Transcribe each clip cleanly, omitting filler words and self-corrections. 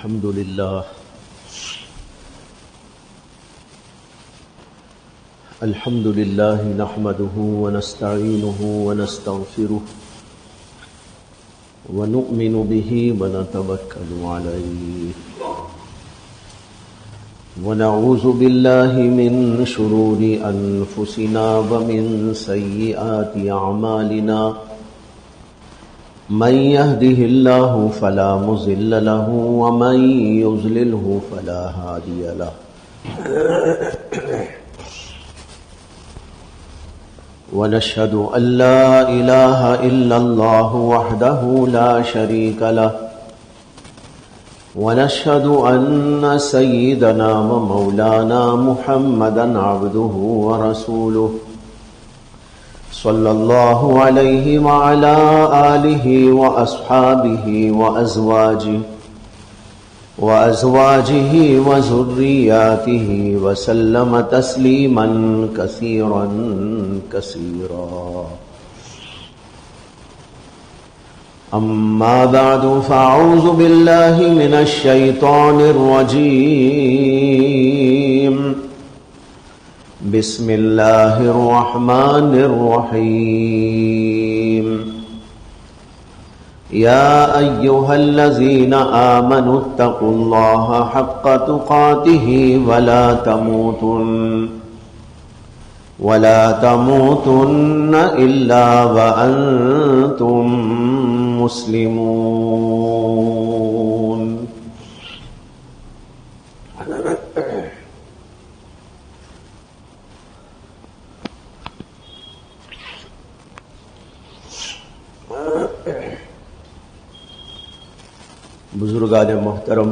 الحمد لله نحمده ونستعينه ونستغفره ونؤمن به ونتوكل عليه ونعوذ بالله من شرور أنفسنا ومن سيئات أعمالنا من يهده الله فلا مضل له ومن يضلله فلا هادي له ونشهد أن لا إله إلا الله وحده لا شريك له ونشهد أن سيدنا ومولانا محمدا عبده ورسوله صلى الله عليه وعلى آله وأصحابه وأزواجه وذرياته وسلم تسليما كثيرا كثيرا. أما بعد فأعوذ بالله من الشيطان الرجيم. بسم الله الرحمن الرحيم. يا أيها الذين آمنوا اتقوا الله حق تقاته ولا تموتن إلا وأنتم مسلمون. بزرگان محترم،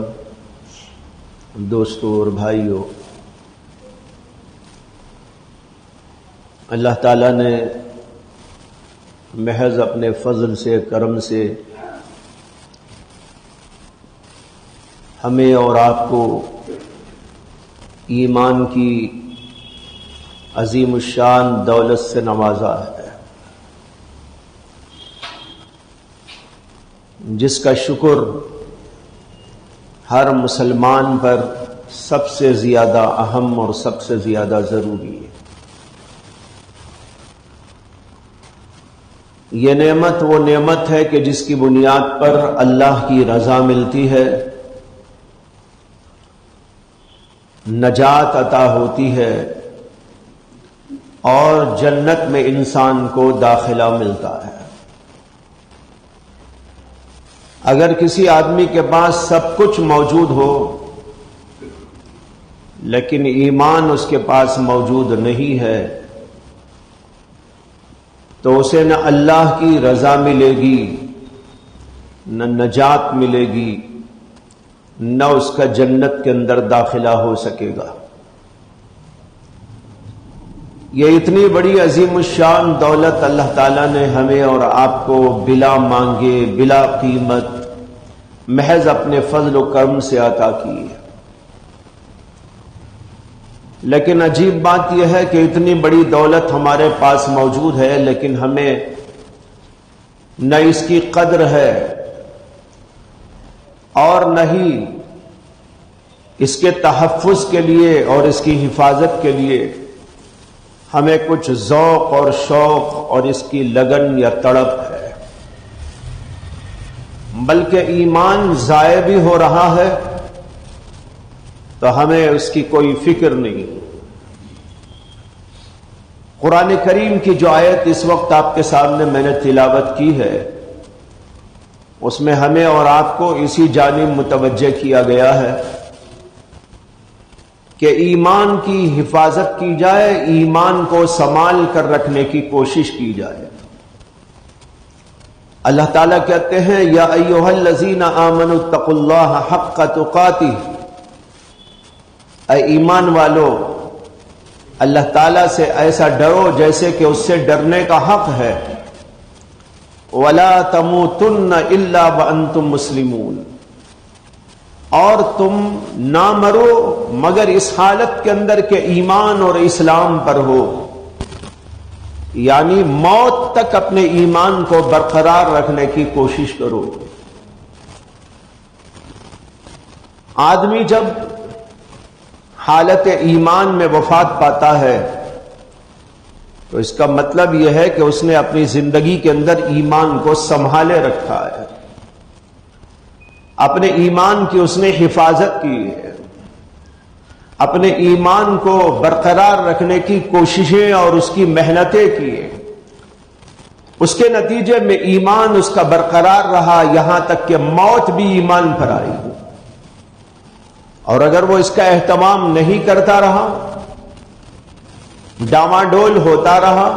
دوستو اور بھائیو، اللہ تعالیٰ نے محض اپنے فضل سے، کرم سے ہمیں اور آپ کو ایمان کی عظیم الشان دولت سے نوازا ہے، جس کا شکر ہر مسلمان پر سب سے زیادہ اہم اور سب سے زیادہ ضروری ہے. یہ نعمت وہ نعمت ہے کہ جس کی بنیاد پر اللہ کی رضا ملتی ہے، نجات عطا ہوتی ہے اور جنت میں انسان کو داخلہ ملتا ہے. اگر کسی آدمی کے پاس سب کچھ موجود ہو لیکن ایمان اس کے پاس موجود نہیں ہے تو اسے نہ اللہ کی رضا ملے گی، نہ نجات ملے گی، نہ اس کا جنت کے اندر داخلہ ہو سکے گا. یہ اتنی بڑی عظیم الشان دولت اللہ تعالیٰ نے ہمیں اور آپ کو بلا مانگے، بلا قیمت، محض اپنے فضل و کرم سے عطا کی ہے. لیکن عجیب بات یہ ہے کہ اتنی بڑی دولت ہمارے پاس موجود ہے لیکن ہمیں نہ اس کی قدر ہے اور نہ ہی اس کے تحفظ کے لیے اور اس کی حفاظت کے لیے ہمیں کچھ ذوق اور شوق اور اس کی لگن یا تڑپ ہے، بلکہ ایمان ضائع بھی ہو رہا ہے تو ہمیں اس کی کوئی فکر نہیں. قرآن کریم کی جو آیت اس وقت آپ کے سامنے میں نے تلاوت کی ہے، اس میں ہمیں اور آپ کو اسی جانب متوجہ کیا گیا ہے کہ ایمان کی حفاظت کی جائے، ایمان کو سنبھال کر رکھنے کی کوشش کی جائے. اللہ تعالیٰ کہتے ہیں یا ایھا الذین آمنوا اتقوا اللہ حق تقاتہ، اے ایمان والو اللہ تعالیٰ سے ایسا ڈرو جیسے کہ اس سے ڈرنے کا حق ہے. ولا تموتن الا وانتم مسلمون، اور تم نہ مرو مگر اس حالت کے اندر کہ ایمان اور اسلام پر ہو. یعنی موت تک اپنے ایمان کو برقرار رکھنے کی کوشش کرو. آدمی جب حالت ایمان میں وفات پاتا ہے تو اس کا مطلب یہ ہے کہ اس نے اپنی زندگی کے اندر ایمان کو سنبھالے رکھا ہے، اپنے ایمان کی اس نے حفاظت کی ہے، اپنے ایمان کو برقرار رکھنے کی کوششیں اور اس کی محنتیں کی ہیں۔ اس کے نتیجے میں ایمان اس کا برقرار رہا، یہاں تک کہ موت بھی ایمان پر آئی۔ اور اگر وہ اس کا اہتمام نہیں کرتا رہا، ڈاواڈول ہوتا رہا،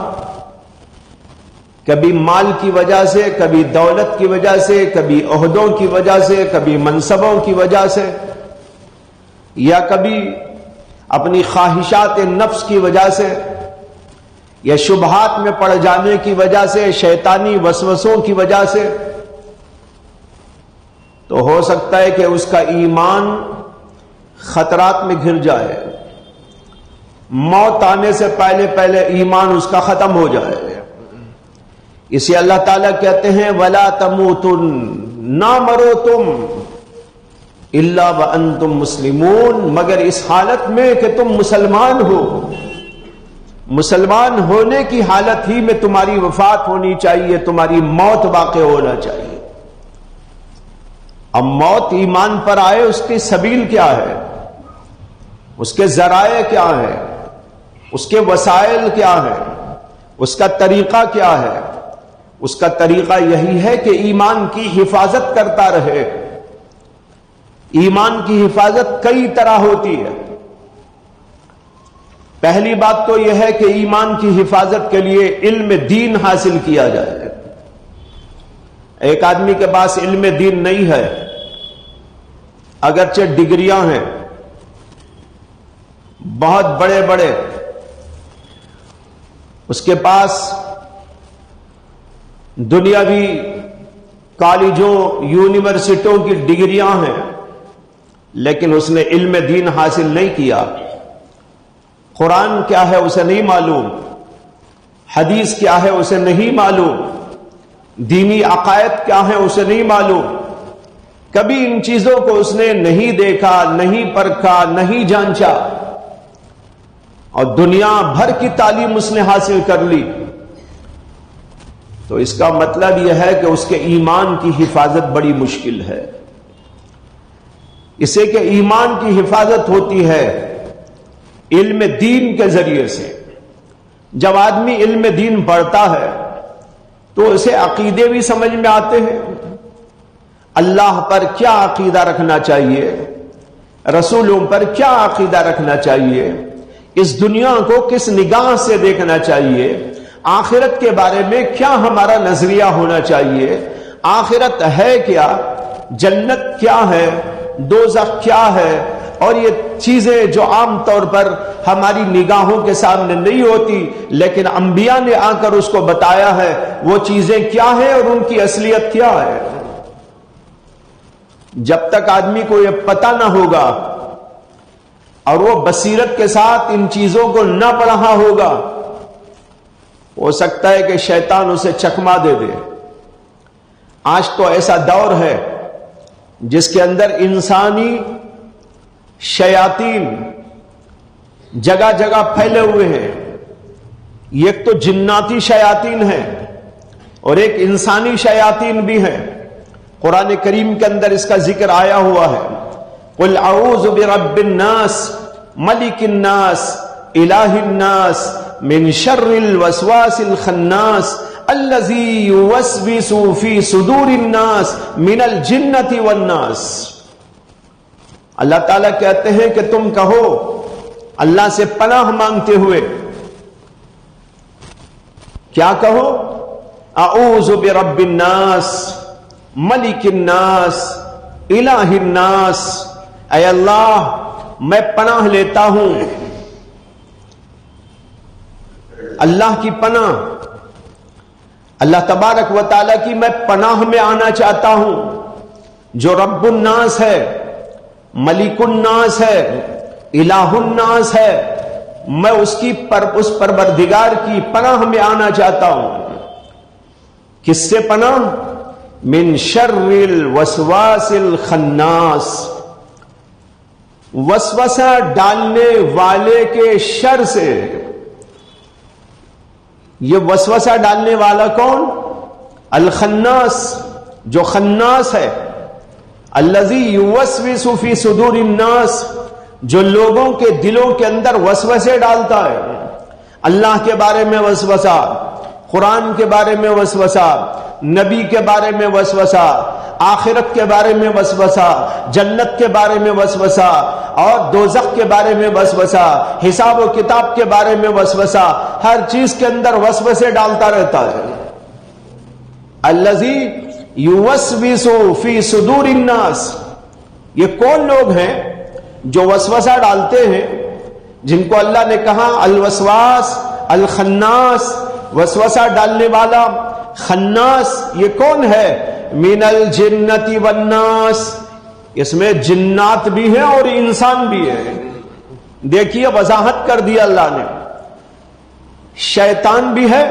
کبھی مال کی وجہ سے، کبھی دولت کی وجہ سے، کبھی عہدوں کی وجہ سے، کبھی منصبوں کی وجہ سے، یا کبھی اپنی خواہشات نفس کی وجہ سے، یا شبہات میں پڑ جانے کی وجہ سے، شیطانی وسوسوں کی وجہ سے، تو ہو سکتا ہے کہ اس کا ایمان خطرات میں گھر جائے، موت آنے سے پہلے پہلے ایمان اس کا ختم ہو جائے۔ اسی اللہ تعالیٰ کہتے ہیں وَلَا تَمُوتُنَّ، نہ مرو تم الا وانتم مسلمون، مگر اس حالت میں کہ تم مسلمان ہو۔ مسلمان ہونے کی حالت ہی میں تمہاری وفات ہونی چاہیے، تمہاری موت واقع ہونا چاہیے۔ اب موت ایمان پر آئے، اس کی سبیل کیا ہے، اس کے ذرائع کیا ہے، اس کے وسائل کیا ہے، اس کا طریقہ کیا ہے؟ اس کا طریقہ یہی ہے کہ ایمان کی حفاظت کرتا رہے۔ ایمان کی حفاظت کئی طرح ہوتی ہے۔ پہلی بات تو یہ ہے کہ ایمان کی حفاظت کے لیے علم دین حاصل کیا جائے۔ ایک آدمی کے پاس علم دین نہیں ہے، اگرچہ ڈگریاں ہیں، بہت بڑے بڑے اس کے پاس دنیاوی کالجوں یونیورسٹیوں کی ڈگریاں ہیں، لیکن اس نے علم دین حاصل نہیں کیا۔ قرآن کیا ہے اسے نہیں معلوم، حدیث کیا ہے اسے نہیں معلوم، دینی عقائد کیا ہے اسے نہیں معلوم، کبھی ان چیزوں کو اس نے نہیں دیکھا، نہیں پرکھا، نہیں جانچا، اور دنیا بھر کی تعلیم اس نے حاصل کر لی، تو اس کا مطلب یہ ہے کہ اس کے ایمان کی حفاظت بڑی مشکل ہے۔ اسے کہ ایمان کی حفاظت ہوتی ہے علم دین کے ذریعے سے۔ جب آدمی علم دین پڑھتا ہے تو اسے عقیدے بھی سمجھ میں آتے ہیں، اللہ پر کیا عقیدہ رکھنا چاہیے، رسولوں پر کیا عقیدہ رکھنا چاہیے، اس دنیا کو کس نگاہ سے دیکھنا چاہیے، آخرت کے بارے میں کیا ہمارا نظریہ ہونا چاہیے، آخرت ہے کیا، جنت کیا ہے، دوزخ کیا ہے، اور یہ چیزیں جو عام طور پر ہماری نگاہوں کے سامنے نہیں ہوتی، لیکن انبیاء نے آ کر اس کو بتایا ہے، وہ چیزیں کیا ہیں اور ان کی اصلیت کیا ہے۔ جب تک آدمی کو یہ پتہ نہ ہوگا اور وہ بصیرت کے ساتھ ان چیزوں کو نہ پڑھا ہوگا، ہو سکتا ہے کہ شیطان اسے چکما دے دے۔ آج تو ایسا دور ہے جس کے اندر انسانی شیاطین جگہ جگہ پھیلے ہوئے ہیں۔ ایک تو جناتی شیاطین ہے اور ایک انسانی شیاطین بھی ہیں۔ قرآن کریم کے اندر اس کا ذکر آیا ہوا ہے، قل اعوذ برب الناس ملک الناس الہ الناس من شر الوسواس الخناس الذی یوسوس فی صدور الناس من الجنۃ والناس۔ اللہ تعالیٰ کہتے ہیں کہ تم کہو اللہ سے پناہ مانگتے ہوئے، کیا کہو؟ اعوذ برب الناس ملک الناس الہ الناس، اے اللہ میں پناہ لیتا ہوں، اللہ کی پناہ، اللہ تبارک و تعالیٰ کی میں پناہ میں آنا چاہتا ہوں، جو رب الناس ہے، ملک الناس ہے، الہ الناس ہے، میں اس پروردگار کی پناہ میں آنا چاہتا ہوں۔ کس سے پناہ؟ من شر الوسواس الخناس، وسوسہ ڈالنے والے کے شر سے. یہ وسوسہ ڈالنے والا کون؟ الخناس، جو خناس ہے. الذی یوسوس فی صدور الناس، جو لوگوں کے دلوں کے اندر وسوسے ڈالتا ہے. اللہ کے بارے میں وسوسہ، قرآن کے بارے میں وسوسہ، نبی کے بارے میں وسوسہ، آخرت کے بارے میں وسوسہ، جنت کے بارے میں وسوسہ، اور دوزخ کے بارے میں وسوسہ، حساب و کتاب کے بارے میں وسوسہ. ہر چیز کے اندر وسوسے ڈالتا رہتا ہے. الذی یوسوس فی صدور الناس، یہ کون لوگ ہیں جو وسوسہ ڈالتے ہیں، جن کو اللہ نے کہا الوسواس، الخناس، وسوسہ ڈالنے والا. خناس یہ کون ہے؟ من الجنت والناس، اس میں جنات بھی ہیں اور انسان بھی ہے. دیکھیے وضاحت کر دیا اللہ نے. شیطان بھی ہے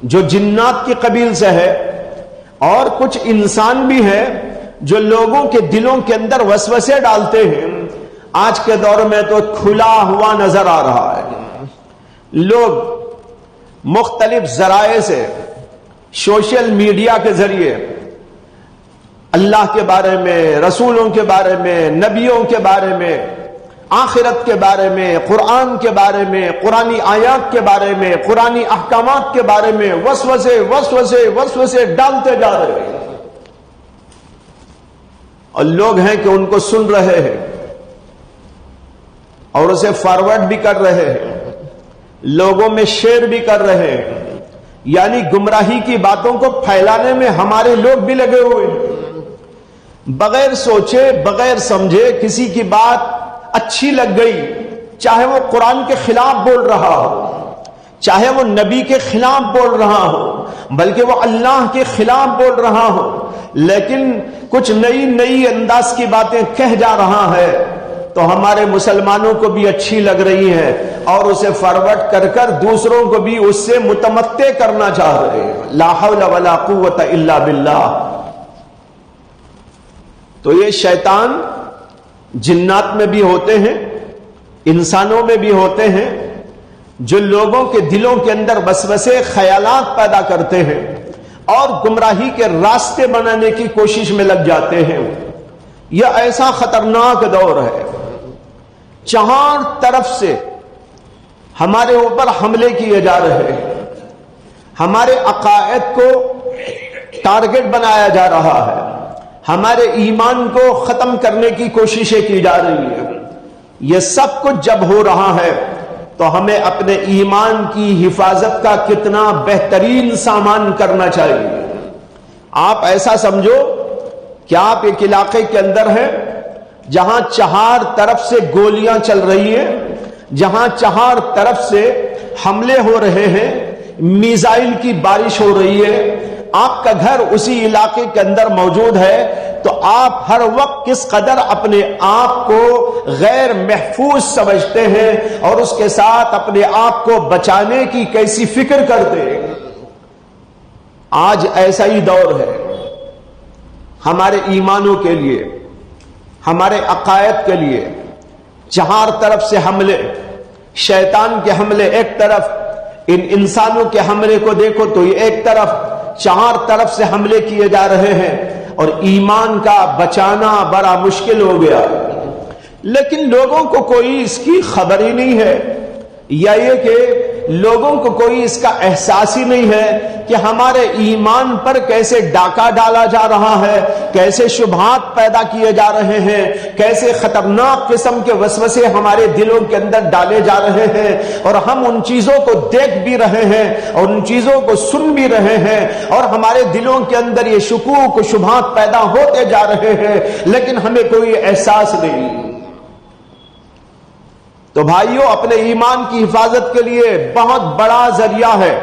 جو جنات کی قبیل سے ہے، اور کچھ انسان بھی ہے جو لوگوں کے دلوں کے اندر وسوسے ڈالتے ہیں. آج کے دور میں تو کھلا ہوا نظر آ رہا ہے. لوگ مختلف ذرائع سے، سوشل میڈیا کے ذریعے اللہ کے بارے میں، رسولوں کے بارے میں، نبیوں کے بارے میں، آخرت کے بارے میں، قرآن کے بارے میں، قرآنی آیات کے بارے میں، قرآنی احکامات کے بارے میں وسوسے وسوسے وسوسے ڈالتے جا رہے ہیں. اور لوگ ہیں کہ ان کو سن رہے ہیں اور اسے فارورڈ بھی کر رہے ہیں، لوگوں میں شیئر بھی کر رہے ہیں. یعنی گمراہی کی باتوں کو پھیلانے میں ہمارے لوگ بھی لگے ہوئے ہیں. بغیر سوچے، بغیر سمجھے کسی کی بات اچھی لگ گئی، چاہے وہ قرآن کے خلاف بول رہا ہو، چاہے وہ نبی کے خلاف بول رہا ہو، بلکہ وہ اللہ کے خلاف بول رہا ہو، لیکن کچھ نئی انداز کی باتیں کہہ جا رہا ہے، تو ہمارے مسلمانوں کو بھی اچھی لگ رہی ہے اور اسے فارورڈ کر کر دوسروں کو بھی اس سے متمتع کرنا چاہ رہے ہیں. لا حول ولا قوت الا باللہ. تو یہ شیطان جنات میں بھی ہوتے ہیں، انسانوں میں بھی ہوتے ہیں، جو لوگوں کے دلوں کے اندر وسوسے، خیالات پیدا کرتے ہیں اور گمراہی کے راستے بنانے کی کوشش میں لگ جاتے ہیں. یہ ایسا خطرناک دور ہے، چار طرف سے ہمارے اوپر حملے کیے جا رہے ہیں، ہمارے عقائد کو ٹارگٹ بنایا جا رہا ہے، ہمارے ایمان کو ختم کرنے کی کوششیں کی جا رہی ہیں. یہ سب کچھ جب ہو رہا ہے تو ہمیں اپنے ایمان کی حفاظت کا کتنا بہترین سامان کرنا چاہیے. آپ ایسا سمجھو کہ آپ ایک علاقے کے اندر ہیں جہاں چار طرف سے گولیاں چل رہی ہیں، جہاں چار طرف سے حملے ہو رہے ہیں، میزائل کی بارش ہو رہی ہے، آپ کا گھر اسی علاقے کے اندر موجود ہے، تو آپ ہر وقت کس قدر اپنے آپ کو غیر محفوظ سمجھتے ہیں اور اس کے ساتھ اپنے آپ کو بچانے کی کیسی فکر کرتے ہیں. آج ایسا ہی دور ہے. ہمارے ایمانوں کے لیے، ہمارے عقائد کے لیے چار طرف سے حملے، شیطان کے حملے ایک طرف، ان انسانوں کے حملے کو دیکھو تو یہ ایک طرف، چار طرف سے حملے کیے جا رہے ہیں اور ایمان کا بچانا بڑا مشکل ہو گیا. لیکن لوگوں کو کوئی اس کی خبر ہی نہیں ہے، یا یہ کہ لوگوں کو کوئی اس کا احساس ہی نہیں ہے کہ ہمارے ایمان پر کیسے ڈاکہ ڈالا جا رہا ہے، کیسے شبہات پیدا کیے جا رہے ہیں، کیسے خطرناک قسم کے وسوسے ہمارے دلوں کے اندر ڈالے جا رہے ہیں، اور ہم ان چیزوں کو دیکھ بھی رہے ہیں اور ان چیزوں کو سن بھی رہے ہیں، اور ہمارے دلوں کے اندر یہ شکوک و شبہات پیدا ہوتے جا رہے ہیں، لیکن ہمیں کوئی احساس نہیں. تو بھائیوں، اپنے ایمان کی حفاظت کے لیے بہت بڑا ذریعہ ہے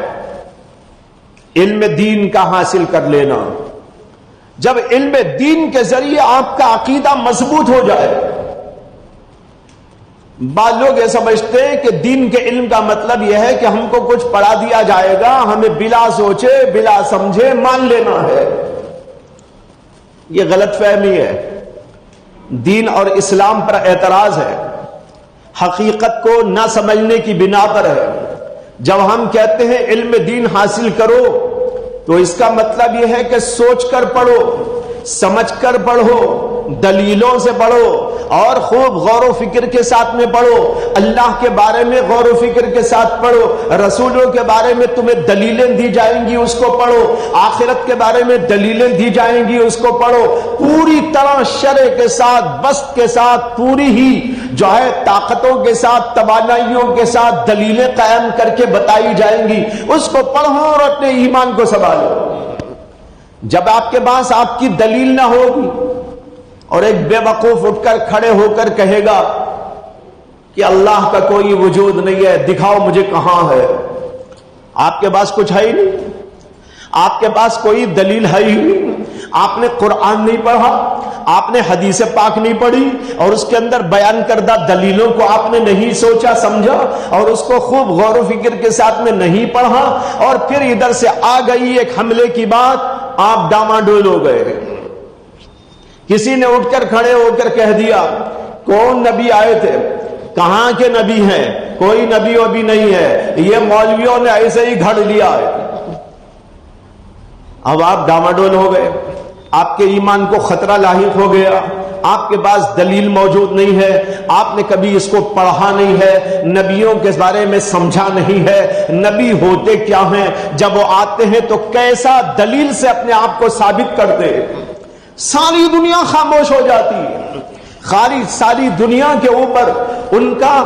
علم دین کا حاصل کر لینا. جب علم دین کے ذریعے آپ کا عقیدہ مضبوط ہو جائے، بعض لوگ یہ سمجھتے ہیں کہ دین کے علم کا مطلب یہ ہے کہ ہم کو کچھ پڑھا دیا جائے گا، ہمیں بلا سوچے بلا سمجھے مان لینا ہے. یہ غلط فہمی ہے. دین اور اسلام پر اعتراض ہے، حقیقت کو نہ سمجھنے کی بنا پر ہے۔ جب ہم کہتے ہیں علم دین حاصل کرو تو اس کا مطلب یہ ہے کہ سوچ کر پڑھو، سمجھ کر پڑھو، دلیلوں سے پڑھو اور خوب غور و فکر کے ساتھ میں پڑھو۔ اللہ کے بارے میں غور و فکر کے ساتھ پڑھو، رسولوں کے بارے میں تمہیں دلیلیں دی جائیں گی اس کو پڑھو، آخرت کے بارے میں دلیلیں دی جائیں گی اس کو پڑھو، پوری طرح شرع کے ساتھ، بسط کے ساتھ، پوری ہی جو ہے طاقتوں کے ساتھ، توانائیوں کے ساتھ دلیلیں قائم کر کے بتائی جائیں گی، اس کو پڑھو اور اپنے ایمان کو سنبھالو۔ جب آپ کے پاس آپ کی دلیل نہ ہوگی اور ایک بے وقوف اٹھ کر کھڑے ہو کر کہے گا کہ اللہ کا کوئی وجود نہیں ہے، دکھاؤ مجھے کہاں ہے، آپ کے پاس کچھ ہے ہی نہیں، آپ کے پاس کوئی دلیل ہے ہی نہیں، آپ نے قرآن نہیں پڑھا، آپ نے حدیث پاک نہیں پڑھی اور اس کے اندر بیان کردہ دلیلوں کو آپ نے نہیں سوچا سمجھا اور اس کو خوب غور و فکر کے ساتھ میں نہیں پڑھا، اور پھر ادھر سے آ گئی ایک حملے کی بات، آپ ڈاماڈول ہو گئے۔ کسی نے اٹھ کر کھڑے ہو کر کہہ دیا کون نبی آئے تھے، کہاں کے نبی ہیں، کوئی نبی ابھی نہیں ہے، یہ مولویوں نے ایسے ہی گھڑ لیا ہے۔ اب آپ ڈاماڈول ہو گئے، آپ کے ایمان کو خطرہ لاحق ہو گیا، آپ کے پاس دلیل موجود نہیں ہے، آپ نے کبھی اس کو پڑھا نہیں ہے، نبیوں کے بارے میں سمجھا نہیں ہے، نبی ہوتے کیا ہیں، جب وہ آتے ہیں تو کیسا دلیل سے اپنے آپ کو ثابت کرتے، ساری دنیا خاموش ہو جاتی ہے، ساری دنیا کے اوپر ان کا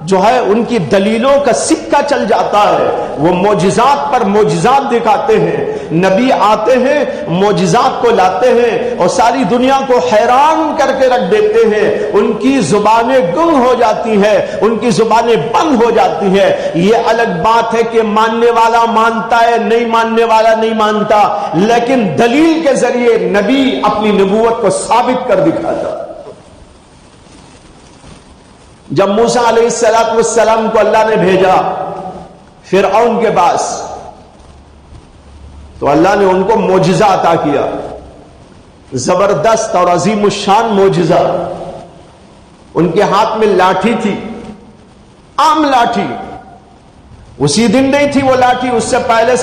جو ہے ان کی دلیلوں کا سکہ چل جاتا ہے، وہ معجزات پر معجزات دکھاتے ہیں، نبی آتے ہیں معجزات کو لاتے ہیں اور ساری دنیا کو حیران کر کے رکھ دیتے ہیں، ان کی زبانیں گم ہو جاتی ہیں، ان کی زبانیں بند ہو جاتی ہیں۔ یہ الگ بات ہے کہ ماننے والا مانتا ہے، نہیں ماننے والا نہیں مانتا، لیکن دلیل کے ذریعے نبی اپنی نبوت کو ثابت کر دکھاتا۔ جب موسیٰ علیہ السلام کو اللہ نے بھیجا فرعون کے پاس تو اللہ نے ان کو معجزہ عطا کیا، زبردست اور عظیم الشان معجزہ۔ ان کے ہاتھ میں لاٹھی تھی، عام لاٹھی، اسی دن نہیں تھی وہ لاٹھی، اس سے پہلے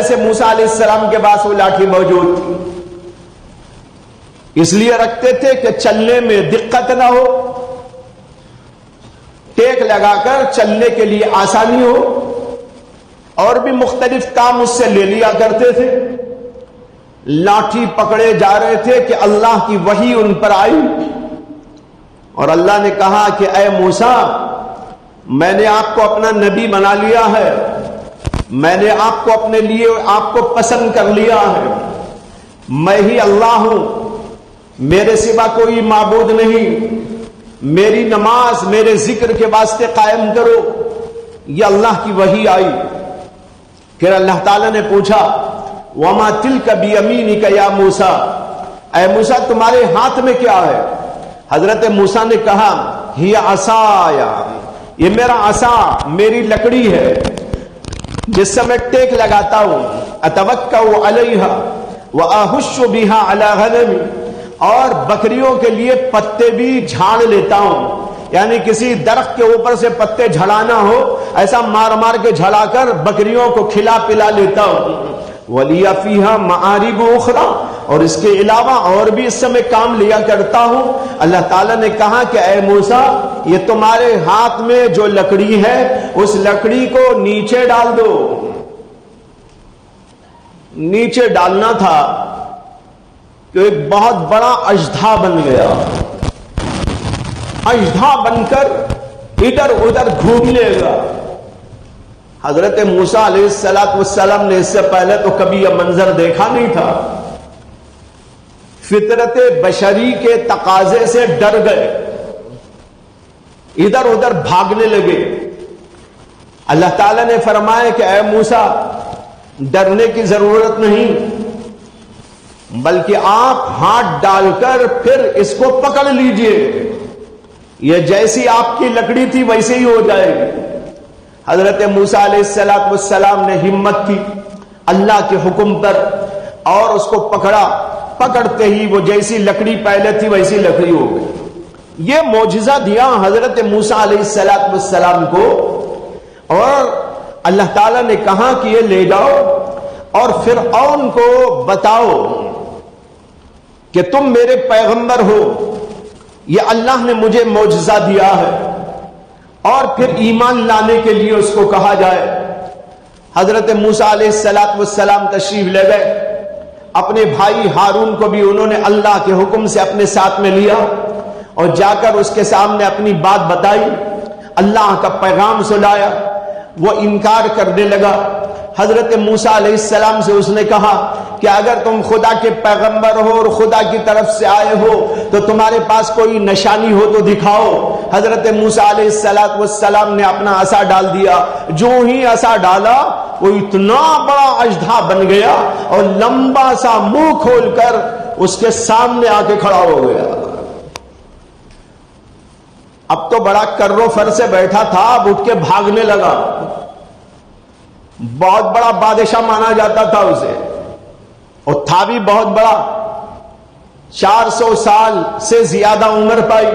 سے موسیٰ علیہ السلام کے پاس وہ لاٹھی موجود تھی، اس لیے رکھتے تھے کہ چلنے میں دقت نہ ہو، ٹیک لگا کر چلنے کے لیے آسانی ہو، اور بھی مختلف کام اس سے لے لیا کرتے تھے۔ لاٹھی پکڑے جا رہے تھے کہ اللہ کی وحی ان پر آئی اور اللہ نے کہا کہ اے موسیٰ، میں نے آپ کو اپنا نبی بنا لیا ہے، میں نے آپ کو اپنے لیے آپ کو پسند کر لیا ہے، میں ہی اللہ ہوں، میرے سوا کوئی معبود نہیں، میری نماز میرے ذکر کے واسطے قائم کرو۔ یہ اللہ کی وحی آئی۔ پھر اللہ تعالیٰ نے پوچھا وما تلک بیمینک یا موسیٰ، اے موسیٰ تمہارے ہاتھ میں کیا ہے؟ حضرت موسیٰ نے کہا ہی عصایا، یہ میرا عصا، میری لکڑی ہے جس سے میں ٹیک لگاتا ہوں، اتوکا علیہا واہش بہا علی غنمی، اور بکریوں کے لیے پتے بھی جھاڑ لیتا ہوں، یعنی کسی درخت کے اوپر سے پتے جھڑانا ہو ایسا مار مار کے جھڑا کر بکریوں کو کھلا پلا لیتا ہوں۔ وَلِيَ فِيهَا مَعَارِبُ أُخْرَى، اور اس کے علاوہ اور بھی اس سے میں کام لیا کرتا ہوں۔ اللہ تعالیٰ نے کہا کہ اے موسیٰ، یہ تمہارے ہاتھ میں جو لکڑی ہے اس لکڑی کو نیچے ڈال دو۔ نیچے ڈالنا تھا کہ ایک بہت بڑا اژدھا بن گیا، اژدھا بن کر ادھر ادھر گھومنے گا۔ حضرت موسیٰ علیہ السلام نے اس سے پہلے تو کبھی یہ منظر دیکھا نہیں تھا، فطرت بشری کے تقاضے سے ڈر گئے، ادھر ادھر بھاگنے لگے۔ اللہ تعالیٰ نے فرمایا کہ اے موسیٰ، ڈرنے کی ضرورت نہیں، بلکہ آپ ہاتھ ڈال کر پھر اس کو پکڑ لیجئے، یہ جیسی آپ کی لکڑی تھی ویسے ہی ہو جائے گی۔ حضرت موسیٰ علیہ السلام نے ہمت کی اللہ کے حکم پر اور اس کو پکڑا، پکڑتے ہی وہ جیسی لکڑی پہلے تھی ویسی لکڑی ہو گئی۔ یہ معجزہ دیا حضرت موسیٰ علیہ السلام کو، اور اللہ تعالیٰ نے کہا کہ یہ لے جاؤ اور فرعون کو بتاؤ کہ تم میرے پیغمبر ہو، یہ اللہ نے مجھے معجزہ دیا ہے، اور پھر ایمان لانے کے لیے اس کو کہا جائے۔ حضرت موسیٰ علیہ السلام تشریف لے گئے، اپنے بھائی ہارون کو بھی انہوں نے اللہ کے حکم سے اپنے ساتھ میں لیا اور جا کر اس کے سامنے اپنی بات بتائی، اللہ کا پیغام سنایا۔ وہ انکار کرنے لگا۔ حضرت موسیٰ علیہ السلام سے اس نے کہا کہ اگر تم خدا کے پیغمبر ہو اور خدا کی طرف سے آئے ہو تو تمہارے پاس کوئی نشانی ہو تو دکھاؤ۔ حضرت موسیٰ علیہ السلام نے اپنا عصا ڈال دیا، جو ہی عصا ڈالا وہ اتنا بڑا اژدھا بن گیا اور لمبا سا منہ کھول کر اس کے سامنے آ کے کھڑا ہو گیا۔ اب تو بڑا کرو فر سے بیٹھا تھا، اب اٹھ کے بھاگنے لگا۔ بہت بڑا بادشاہ مانا جاتا تھا اسے، اور تھا بھی بہت بڑا، 400 سال سے زیادہ عمر پائی،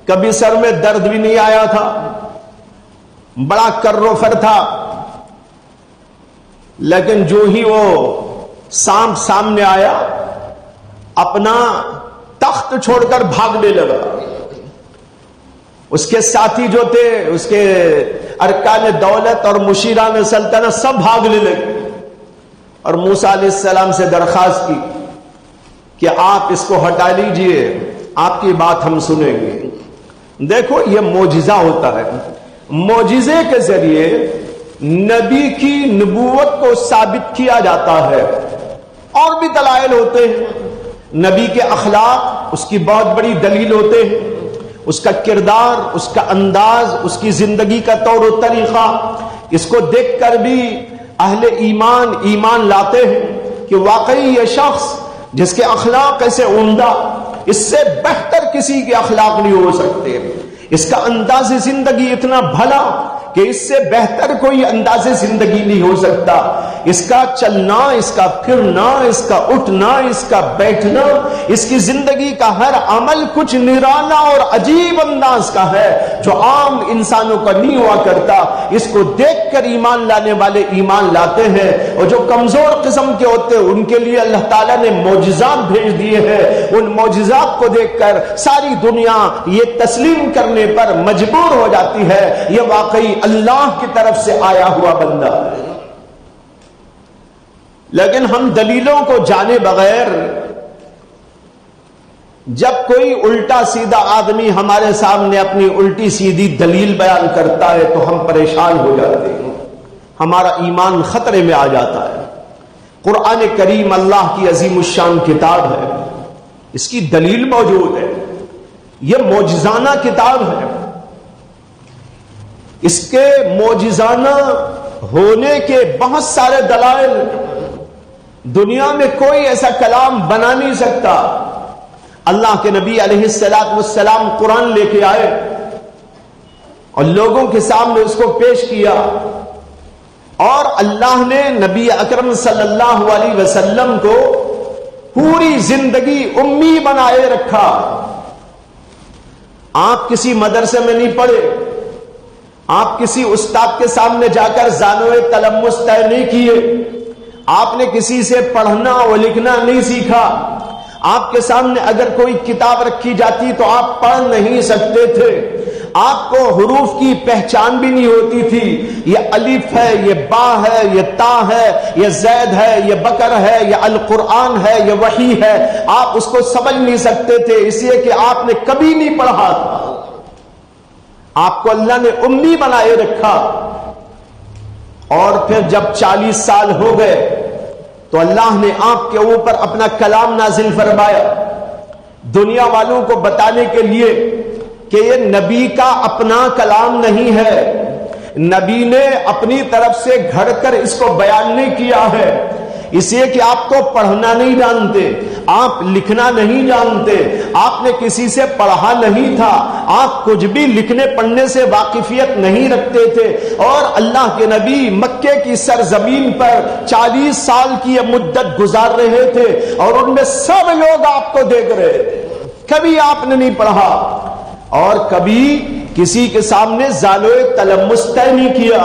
کبھی سر میں درد بھی نہیں آیا تھا، بڑا کرو فر تھا۔ لیکن جو ہی وہ سانپ سامنے آیا اپنا تخت چھوڑ کر بھاگنے لگا۔ اس کے ساتھی جو تھے، اس کے ارکان دولت اور مشیران سلطنت سب بھاگنے لگے، اور موسیٰ علیہ السلام سے درخواست کی کہ آپ اس کو ہٹا لیجئے، آپ کی بات ہم سنیں گے۔ دیکھو یہ معجزہ ہوتا ہے، معجزے کے ذریعے نبی کی نبوت کو ثابت کیا جاتا ہے۔ اور بھی دلائل ہوتے ہیں، نبی کے اخلاق اس کی بہت بڑی دلیل ہوتے ہیں، اس کا کردار، اس کا انداز، اس کی زندگی کا طور و طریقہ، اس کو دیکھ کر بھی اہل ایمان لاتے ہیں کہ واقعی یہ شخص جس کے اخلاق ایسے عمدہ، اس سے بہتر کسی کے اخلاق نہیں ہو سکتے، اس کا انداز زندگی اتنا بھلا کہ اس سے بہتر کوئی انداز زندگی نہیں ہو سکتا، اس کا چلنا، اس کا پھرنا، اس کا اٹھنا، اس کا بیٹھنا، اس کی زندگی کا ہر عمل کچھ نرالا اور عجیب انداز کا ہے جو عام انسانوں کا نہیں ہوا کرتا۔ اس کو دیکھ کر ایمان لانے والے ایمان لاتے ہیں، اور جو کمزور قسم کے ہوتے ہیں ان کے لیے اللہ تعالیٰ نے معجزات بھیج دیے ہیں۔ ان معجزات کو دیکھ کر ساری دنیا یہ تسلیم کرنے پر مجبور ہو جاتی ہے، یہ واقعی اللہ کی طرف سے آیا ہوا بندہ ہے۔ لیکن ہم دلیلوں کو جانے بغیر جب کوئی الٹا سیدھا آدمی ہمارے سامنے اپنی الٹی سیدھی دلیل بیان کرتا ہے تو ہم پریشان ہو جاتے ہیں، ہمارا ایمان خطرے میں آ جاتا ہے۔ قرآن کریم اللہ کی عظیم الشان کتاب ہے، اس کی دلیل موجود ہے، یہ معجزانہ کتاب ہے، اس کے معجزانہ ہونے کے بہت سارے دلائل، دنیا میں کوئی ایسا کلام بنا نہیں سکتا۔ اللہ کے نبی علیہ السلام قرآن لے کے آئے اور لوگوں کے سامنے اس کو پیش کیا، اور اللہ نے نبی اکرم صلی اللہ علیہ وسلم کو پوری زندگی امی بنائے رکھا۔ آپ کسی مدرسے میں نہیں پڑھے، آپ کسی استاد کے سامنے جا کر زانوے تلمس طے نہیں کیے، آپ نے کسی سے پڑھنا اور لکھنا نہیں سیکھا۔ آپ کے سامنے اگر کوئی کتاب رکھی جاتی تو آپ پڑھ نہیں سکتے تھے، آپ کو حروف کی پہچان بھی نہیں ہوتی تھی، یہ الف ہے، یہ با ہے، یہ تا ہے، یہ زید ہے، یہ بکر ہے، یہ القرآن ہے، یہ وحی ہے، آپ اس کو سمجھ نہیں سکتے تھے، اس لیے کہ آپ نے کبھی نہیں پڑھا تھا۔ آپ کو اللہ نے امی بنائے رکھا، اور پھر جب 40 سال ہو گئے تو اللہ نے آپ کے اوپر اپنا کلام نازل فرمایا، دنیا والوں کو بتانے کے لیے کہ یہ نبی کا اپنا کلام نہیں ہے، نبی نے اپنی طرف سے گھڑ کر اس کو بیان نہیں کیا ہے، اس لیے کہ آپ تو پڑھنا نہیں جانتے، آپ لکھنا نہیں جانتے، آپ نے کسی سے پڑھا نہیں تھا، آپ کچھ بھی لکھنے پڑھنے سے واقفیت نہیں رکھتے تھے، اور اللہ کے نبی مکے کی سرزمین پر 40 سال کی یہ مدت گزار رہے تھے، اور ان میں سب لوگ آپ کو دیکھ رہے تھے، کبھی آپ نے نہیں پڑھا اور کبھی کسی کے سامنے زالوئے تلمس طے نہیں کیا،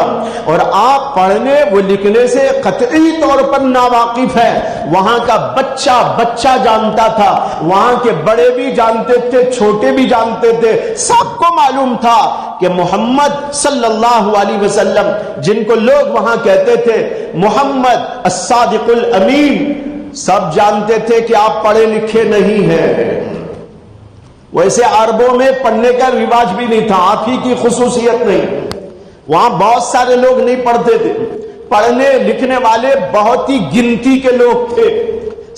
اور آپ پڑھنے و لکھنے سے قطعی طور پر ناواقف ہے۔ وہاں کا بچہ جانتا تھا، وہاں کے بڑے بھی جانتے تھے، چھوٹے بھی جانتے تھے، سب کو معلوم تھا کہ محمد صلی اللہ علیہ وسلم، جن کو لوگ وہاں کہتے تھے محمد الصادق الامین، سب جانتے تھے کہ آپ پڑھے لکھے نہیں ہیں۔ ویسے عربوں میں پڑھنے کا رواج بھی نہیں تھا، آپ ہی کی خصوصیت نہیں، وہاں بہت سارے لوگ نہیں پڑھتے تھے، پڑھنے لکھنے والے بہت ہی گنتی کے لوگ تھے۔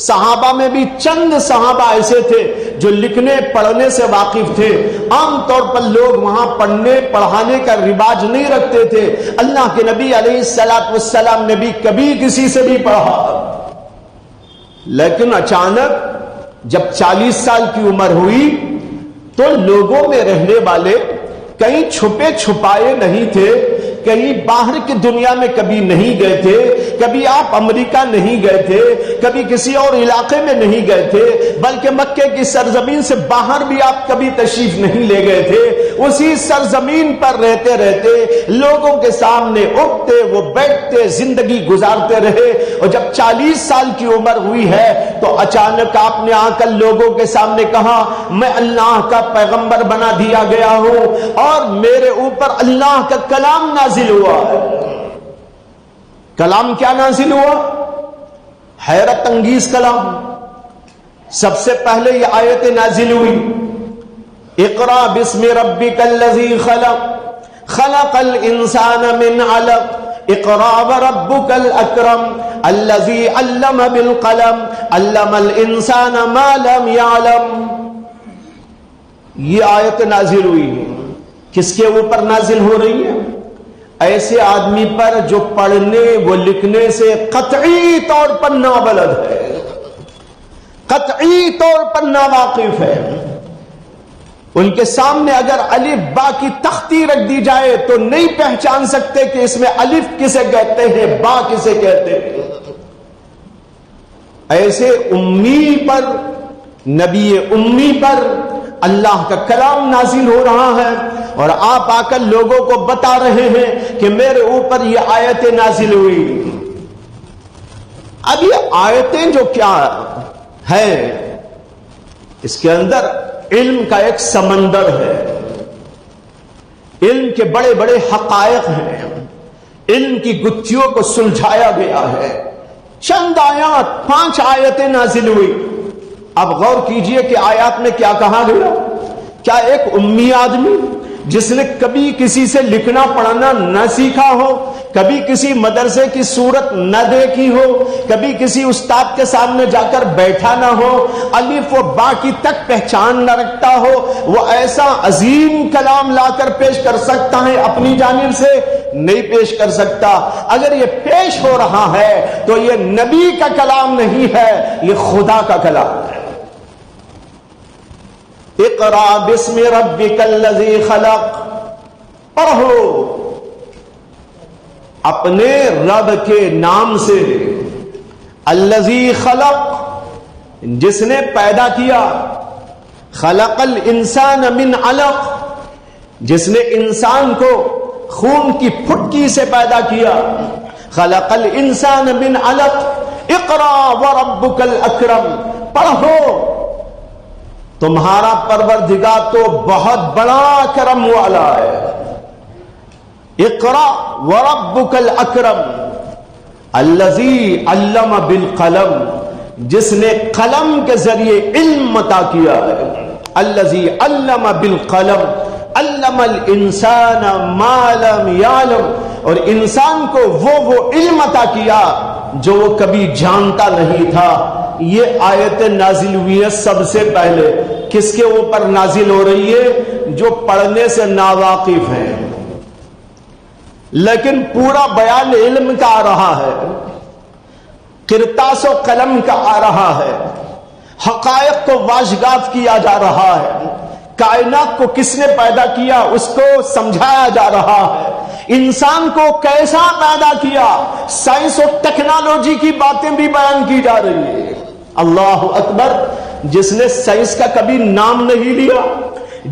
صحابہ میں بھی چند صحابہ ایسے تھے جو لکھنے پڑھنے سے واقف تھے، عام طور پر لوگ وہاں پڑھنے پڑھانے کا رواج نہیں رکھتے تھے۔ اللہ کے نبی علیہ الصلوۃ والسلام نے بھی کبھی کسی سے بھی پڑھا، لیکن اچانک جب 40 سال کی عمر ہوئی تو لوگوں میں رہنے والے کہیں چھپے چھپائے نہیں تھے، کہیں باہر کی دنیا میں کبھی نہیں گئے تھے، کبھی آپ امریکہ نہیں گئے تھے، کبھی کسی اور علاقے میں نہیں گئے تھے، بلکہ مکے کی سرزمین سے باہر بھی آپ کبھی تشریف نہیں لے گئے تھے، اسی سرزمین پر رہتے رہتے لوگوں کے سامنے اٹھتے وہ بیٹھتے زندگی گزارتے رہے، اور جب 40 سال کی عمر ہوئی ہے تو اچانک آپ نے آ کر لوگوں کے سامنے کہا میں اللہ کا پیغمبر بنا دیا گیا ہوں اور میرے اوپر اللہ کا کلام نازل ہوا ہے۔ کلام کیا نازل ہوا؟ حیرت انگیز کلام۔ سب سے پہلے یہ آیت نازل ہوئی، اقرا بسم ربک الذی خلق خلق الانسان من علق اقرا وربک الاکرم الذی علم بالقلم علم الانسان ما لم یعلم۔ یہ آیت نازل ہوئی ہے، کس کے اوپر نازل ہو رہی ہے؟ ایسے آدمی پر جو پڑھنے و لکھنے سے قطعی طور پر نابلد ہے، قطعی طور پر ناواقف ہے۔ ان کے سامنے اگر الف با کی تختی رکھ دی جائے تو نہیں پہچان سکتے کہ اس میں الف کسے کہتے ہیں، با کسے کہتے ہیں۔ ایسے امی پر، نبی امی پر اللہ کا کلام نازل ہو رہا ہے، اور آپ آ کر لوگوں کو بتا رہے ہیں کہ میرے اوپر یہ آیتیں نازل ہوئی۔ اب یہ آیتیں جو کیا ہے، اس کے اندر علم کا ایک سمندر ہے، علم کے بڑے بڑے حقائق ہیں، علم کی گتھیوں کو سلجھایا گیا ہے۔ چند آیات، 5 آیتیں نازل ہوئی۔ اب غور کیجئے کہ آیات میں کیا کہا گیا۔ کیا ایک امی آدمی جس نے کبھی کسی سے لکھنا پڑھنا نہ سیکھا ہو، کبھی کسی مدرسے کی صورت نہ دیکھی ہو، کبھی کسی استاد کے سامنے جا کر بیٹھا نہ ہو، الف و با کی تک پہچان نہ رکھتا ہو، وہ ایسا عظیم کلام لا کر پیش کر سکتا ہے اپنی جانب سے؟ نہیں پیش کر سکتا۔ اگر یہ پیش ہو رہا ہے تو یہ نبی کا کلام نہیں ہے، یہ خدا کا کلام ہے۔ اقرا بسم ربک الذی خلق، پڑھو اپنے رب کے نام سے، الذی خلق، جس نے پیدا کیا، خلق الانسان من علق، جس نے انسان کو خون کی پھٹکی سے پیدا کیا، خلق الانسان من علق اقرا وربک الاکرم، پڑھو تمہارا پروردگار تو بہت بڑا کرم والا ہے۔ اقرا وربک الاکرم الذی علم بالقلم، جس نے قلم کے ذریعے علم عطا کیا ہے۔ الذی علم بالقلم علم الانسان ما لم یعلم، اور انسان کو وہ علم عطا کیا جو وہ کبھی جانتا نہیں تھا۔ یہ آیت نازل ہوئی ہے سب سے پہلے کس کے اوپر نازل ہو رہی ہے؟ جو پڑھنے سے ناواقف ہیں، لیکن پورا بیان علم کا آ رہا ہے۔ قرطاس و قلم کا آ رہا ہے، حقائق کو واضح کیا جا رہا ہے، کائنات کو کس نے پیدا کیا اس کو سمجھایا جا رہا ہے، انسان کو کیسا پیدا کیا، سائنس اور ٹیکنالوجی کی باتیں بھی بیان کی جا رہی ہے۔ اللہ اکبر! جس نے سائنس کا کبھی نام نہیں لیا،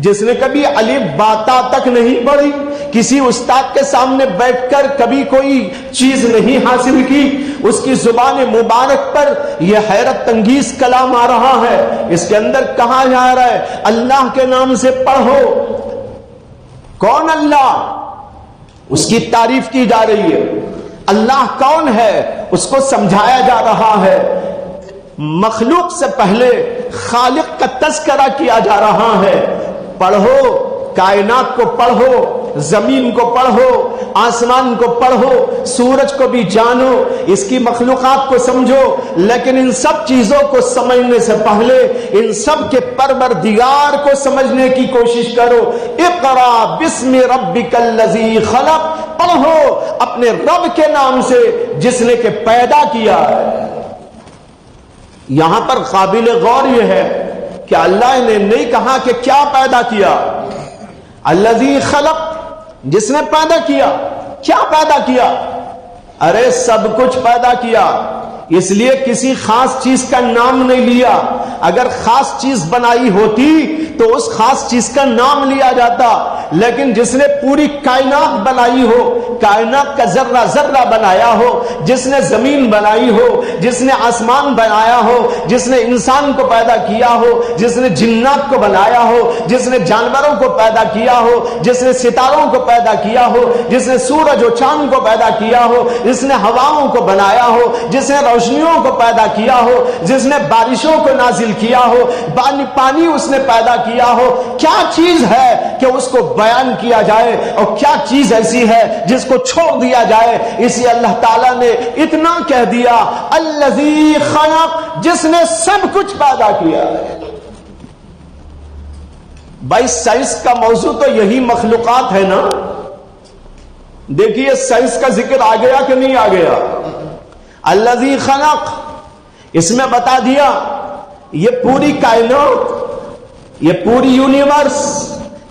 جس نے کبھی الف با تا تک نہیں پڑھی، کسی استاد کے سامنے بیٹھ کر کبھی کوئی چیز نہیں حاصل کی، اس کی زبان مبارک پر یہ حیرت انگیز کلام آ رہا ہے، اس کے اندر کہا جا رہا ہے اللہ کے نام سے پڑھو۔ کون اللہ؟ اس کی تعریف کی جا رہی ہے۔ اللہ کون ہے اس کو سمجھایا جا رہا ہے۔ مخلوق سے پہلے خالق کا تذکرہ کیا جا رہا ہے۔ پڑھو، کائنات کو پڑھو، زمین کو پڑھو، آسمان کو پڑھو، سورج کو بھی جانو، اس کی مخلوقات کو سمجھو، لیکن ان سب چیزوں کو سمجھنے سے پہلے ان سب کے پروردگار کو سمجھنے کی کوشش کرو۔ اقرا بسم ربک الذی خلق، پڑھو اپنے رب کے نام سے جس نے کہ پیدا کیا ہے۔ یہاں پر قابل غور یہ ہے کہ اللہ نے نہیں کہا کہ کیا پیدا کیا، الذی خلق، جس نے پیدا کیا۔ کیا پیدا کیا؟ ارے سب کچھ پیدا کیا، اس لیے کسی خاص چیز کا نام نہیں لیا۔ اگر خاص چیز بنائی ہوتی تو اس خاص چیز کا نام لیا جاتا، لیکن جس نے پوری کائنات بنائی ہو، کائنات کا ذرہ ذرہ بنایا ہو، جس نے زمین بنائی ہو، جس نے آسمان بنایا ہو، جس نے انسان کو پیدا کیا ہو، جس نے جنات کو بنایا ہو، جس نے جانوروں کو پیدا کیا ہو، جس نے ستاروں کو پیدا کیا ہو، جس نے سورج و چاند کو پیدا کیا ہو، جس نے ہواؤں کو بنایا ہو، جس نے روشنیوں کو پیدا کیا ہو، جس نے بارشوں کو نازل کیا ہو، پانی اس نے پیدا کیا ہو، کیا چیز ہے کہ اس کو بیان کیا جائے اور کیا چیز ایسی ہے جس کو چھوڑ دیا جائے؟ اسی اللہ تعالیٰ نے اتنا کہہ دیا الذی خلق، جس نے سب کچھ پیدا کیا ہے۔ بھائی سائنس کا موضوع تو یہی مخلوقات ہے نا؟ دیکھیے سائنس کا ذکر آ گیا کہ نہیں آ گیا؟ الذی خلق، اس میں بتا دیا یہ پوری کائنات، یہ پوری یونیورس،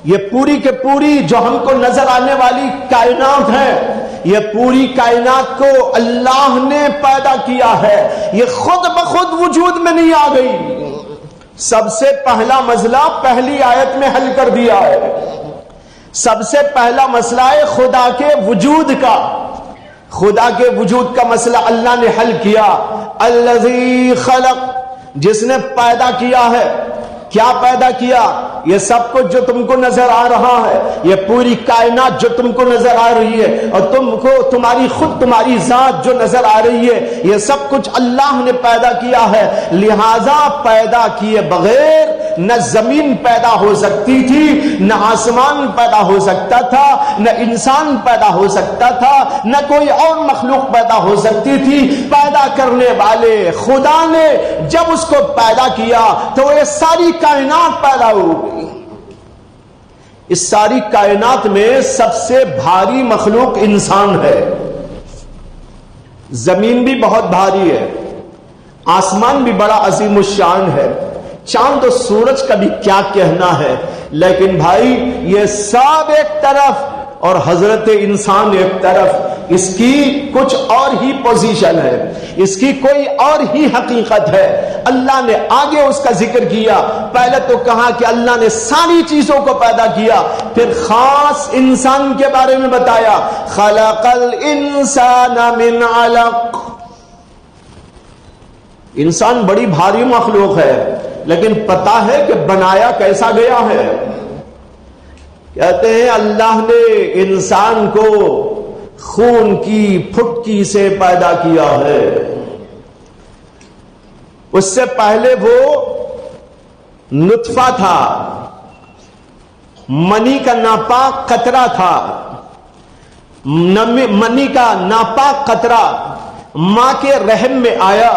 یہ پوری کے پوری جو ہم کو نظر آنے والی کائنات ہے، یہ پوری کائنات کو اللہ نے پیدا کیا ہے، یہ خود بخود وجود میں نہیں آ گئی۔ سب سے پہلا مسئلہ پہلی آیت میں حل کر دیا ہے۔ سب سے پہلا مسئلہ ہے خدا کے وجود کا، خدا کے وجود کا مسئلہ اللہ نے حل کیا۔ الذی خلق، جس نے پیدا کیا ہے۔ کیا پیدا کیا؟ یہ سب کچھ جو تم کو نظر آ رہا ہے، یہ پوری کائنات جو تم کو نظر آ رہی ہے، اور تم کو تمہاری ذات جو نظر آ رہی ہے، یہ سب کچھ اللہ نے پیدا کیا ہے۔ لہذا پیدا کیے بغیر نہ زمین پیدا ہو سکتی تھی، نہ آسمان پیدا ہو سکتا تھا، نہ انسان پیدا ہو سکتا تھا، نہ کوئی اور مخلوق پیدا ہو سکتی تھی۔ پیدا کرنے والے خدا نے جب اس کو پیدا کیا تو یہ ساری کائنات پیدا ہو گئی۔ اس ساری کائنات میں سب سے بھاری مخلوق انسان ہے۔ زمین بھی بہت بھاری ہے، آسمان بھی بڑا عظیم الشان ہے، چاند و سورج کا بھی کیا کہنا ہے، لیکن بھائی یہ سب ایک طرف اور حضرت انسان ایک طرف، اس کی کچھ اور ہی پوزیشن ہے، اس کی کوئی اور ہی حقیقت ہے۔ اللہ نے آگے اس کا ذکر کیا۔ پہلے تو کہا کہ اللہ نے ساری چیزوں کو پیدا کیا، پھر خاص انسان کے بارے میں بتایا، خلق الانسان من علق۔ انسان بڑی بھاری مخلوق ہے، لیکن پتا ہے کہ بنایا کیسا گیا ہے؟ کہتے ہیں اللہ نے انسان کو خون کی پھٹکی سے پیدا کیا ہے۔ اس سے پہلے وہ نطفہ تھا، منی کا ناپاک قطرہ تھا، منی کا ناپاک قطرہ ماں کے رحم میں آیا،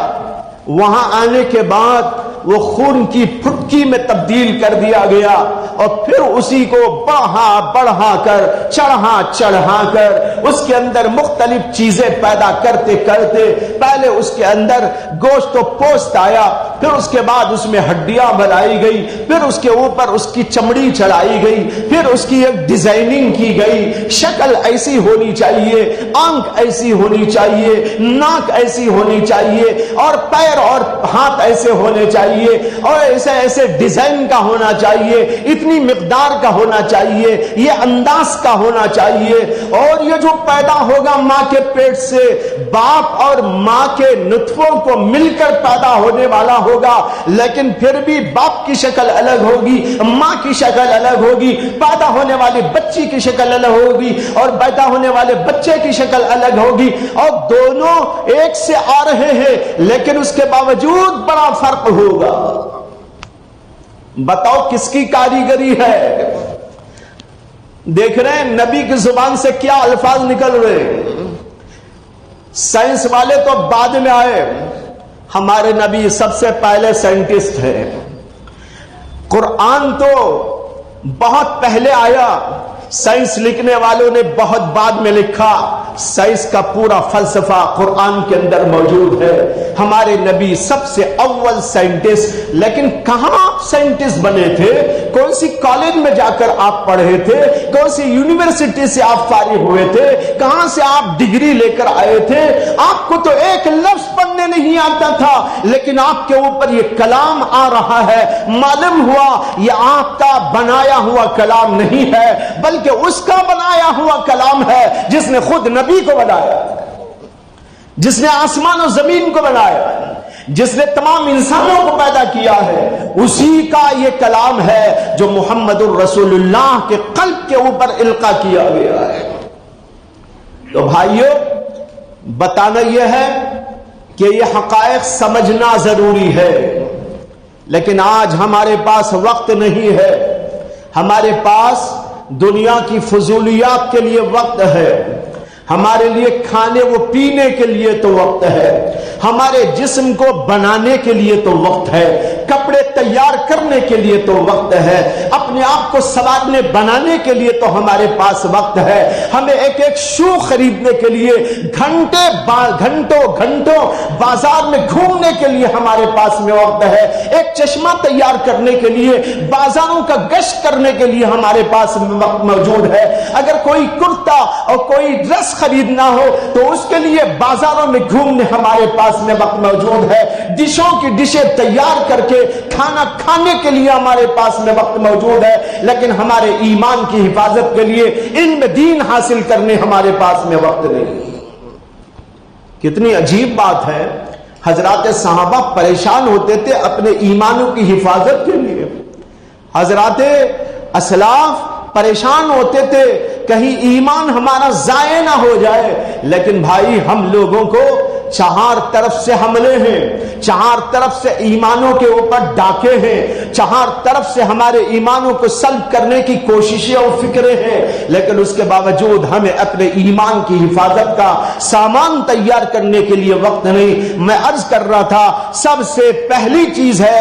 وہاں آنے کے بعد وہ خون کی پھٹکی میں تبدیل کر دیا گیا اور پھر اسی کو بڑھا کر چڑھا کر اس کے اندر مختلف چیزیں پیدا کرتے کرتے پہلے اس کے اندر گوشت و پوست آیا، پھر اس کے بعد اس میں ہڈیاں بنائی گئی، پھر اس کے اوپر اس کی چمڑی چڑھائی گئی، پھر اس کی ایک ڈیزائننگ کی گئی، شکل ایسی ہونی چاہیے، آنکھ ایسی ہونی چاہیے، ناک ایسی ہونی چاہیے، اور پیر اور ہاتھ ایسے ہونے چاہیے، اور ایسے ڈیزائن کا ہونا چاہیے، اتنی مقدار کا ہونا چاہیے، یہ انداز کا ہونا چاہیے، اور یہ جو پیدا ہوگا ماں کے پیٹ سے باپ اور ماں کے نطفوں کو مل کر پیدا ہونے والا ہوگا، لیکن پھر بھی باپ کی شکل الگ ہوگی، ماں کی شکل الگ ہوگی، پیدا ہونے والی بچی کی شکل الگ ہوگی اور پیدا ہونے والے بچے کی شکل الگ ہوگی، اور دونوں ایک سے آ رہے ہیں لیکن اس کے باوجود بڑا فرق ہوگا۔ بتاؤ کس کی کاریگری ہے؟ دیکھ رہے ہیں نبی کی زبان سے کیا الفاظ نکل رہے ہیں۔ سائنس والے تو بعد میں آئے، ہمارے نبی سب سے پہلے سائنٹسٹ ہیں۔ قرآن تو بہت پہلے آیا، سائنس لکھنے والوں نے بہت بعد میں لکھا، سائنس کا پورا فلسفہ قرآن کے اندر موجود ہے۔ ہمارے نبی سب سے اول سائنٹسٹ، لیکن کہاں آپ سائنٹسٹ بنے تھے؟ کون سی کالج میں جا کر آپ پڑھے تھے؟ کون سی یونیورسٹی سے آپ فارغ ہوئے تھے؟ کہاں سے آپ ڈگری لے کر آئے تھے؟ آپ کو تو ایک لفظ پڑھنے نہیں آتا تھا، لیکن آپ کے اوپر یہ کلام آ رہا ہے، معلوم ہوا یہ آپ کا بنایا ہوا کلام نہیں ہے بلکہ اس کا بنایا ہوا کلام ہے جس نے خود نبی کو بنایا، جس نے آسمان و زمین کو بنایا، جس نے تمام انسانوں کو پیدا کیا ہے، اسی کا یہ کلام ہے جو محمد الرسول اللہ کے قلب کے اوپر القا کیا گیا ہے۔ تو بھائیو، بتانا یہ ہے کہ یہ حقائق سمجھنا ضروری ہے، لیکن آج ہمارے پاس وقت نہیں ہے، ہمارے پاس دنیا کی فضولیات کے لیے وقت ہے، ہمارے لیے کھانے و پینے کے لیے تو وقت ہے، ہمارے جسم کو بنانے کے لیے تو وقت ہے، کپڑے تیار کرنے کے لیے تو وقت ہے، اپنے آپ کو سنوارنے بنانے کے لیے تو ہمارے پاس وقت ہے، ہمیں ایک شو خریدنے کے لیے گھنٹوں بازار میں گھومنے کے لیے ہمارے پاس میں وقت ہے، ایک چشمہ تیار کرنے کے لیے بازاروں کا گشت کرنے کے لیے ہمارے پاس وقت موجود ہے، اگر کوئی کرتا اور کوئی ڈریس خریدنا ہو تو اس کے لیے بازاروں میں گھومنے ہمارے پاس میں وقت موجود ہے، ڈشوں کی ڈشیں تیار کر کے کھانا کھانے کے لیے ہمارے پاس میں وقت موجود ہے، لیکن ہمارے ایمان کی حفاظت کے لیے علم دین حاصل کرنے ہمارے پاس میں وقت نہیں۔ کتنی عجیب بات ہے، حضرات صحابہ پریشان ہوتے تھے اپنے ایمانوں کی حفاظت کے لیے، حضرات اسلاف پریشان ہوتے تھے کہیں ایمان ہمارا ضائع نہ ہو جائے، لیکن بھائی ہم لوگوں کو چار طرف سے حملے ہیں، چار طرف سے ایمانوں کے اوپر ڈاکے ہیں، چار طرف سے ہمارے ایمانوں کو سلب کرنے کی کوششیں اور فکریں ہیں، لیکن اس کے باوجود ہمیں اپنے ایمان کی حفاظت کا سامان تیار کرنے کے لیے وقت نہیں۔ میں عرض کر رہا تھا سب سے پہلی چیز ہے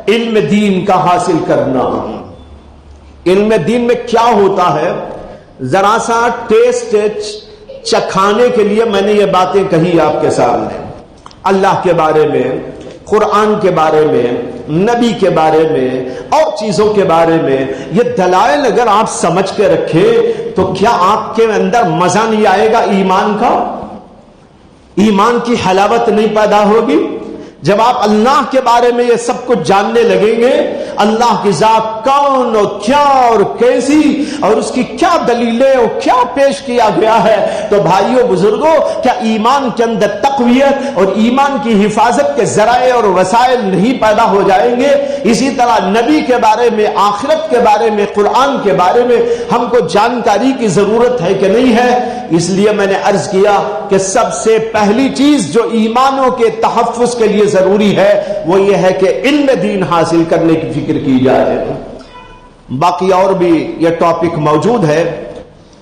علم دین کا حاصل کرنا۔ علم دین میں کیا ہوتا ہے، ذرا سا ٹیسٹ چکھانے کے لیے میں نے یہ باتیں کہی آپ کے سامنے، اللہ کے بارے میں، قرآن کے بارے میں، نبی کے بارے میں اور چیزوں کے بارے میں، یہ دلائل اگر آپ سمجھ کے رکھیں تو کیا آپ کے اندر مزہ نہیں آئے گا ایمان کا؟ ایمان کی حلاوت نہیں پیدا ہوگی؟ جب آپ اللہ کے بارے میں یہ سب کچھ جاننے لگیں گے، اللہ کی ذات کون اور کیا اور کیسی اور اس کی کیا دلیلیں اور کیا پیش کیا گیا ہے، تو بھائیوں بزرگوں، کیا ایمان کے اندر تقویت اور ایمان کی حفاظت کے ذرائع اور وسائل نہیں پیدا ہو جائیں گے؟ اسی طرح نبی کے بارے میں، آخرت کے بارے میں، قرآن کے بارے میں ہم کو جانکاری کی ضرورت ہے کہ نہیں ہے؟ اس لیے میں نے عرض کیا کہ سب سے پہلی چیز جو ایمانوں کے تحفظ کے لیے ضروری ہے وہ یہ ہے کہ علم دین حاصل کرنے کی فکر کی جائے۔ باقی اور بھی یہ ٹاپک موجود ہے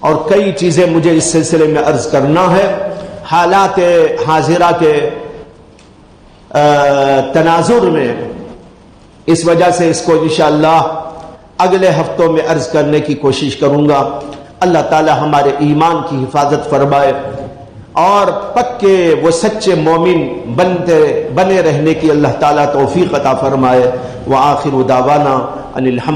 اور کئی چیزیں مجھے اس سلسلے میں عرض کرنا ہے۔ حالات حاضرہ کے تناظر میں اس وجہ سے اس کو انشاءاللہ اگلے ہفتوں میں عرض کرنے کی کوشش کروں گا۔ اللہ تعالی ہمارے ایمان کی حفاظت فرمائے اور پکے وہ سچے مومن بنے رہنے کی اللہ تعالی توفیق عطا فرمائے۔ وآخر دعوانا ان الحمد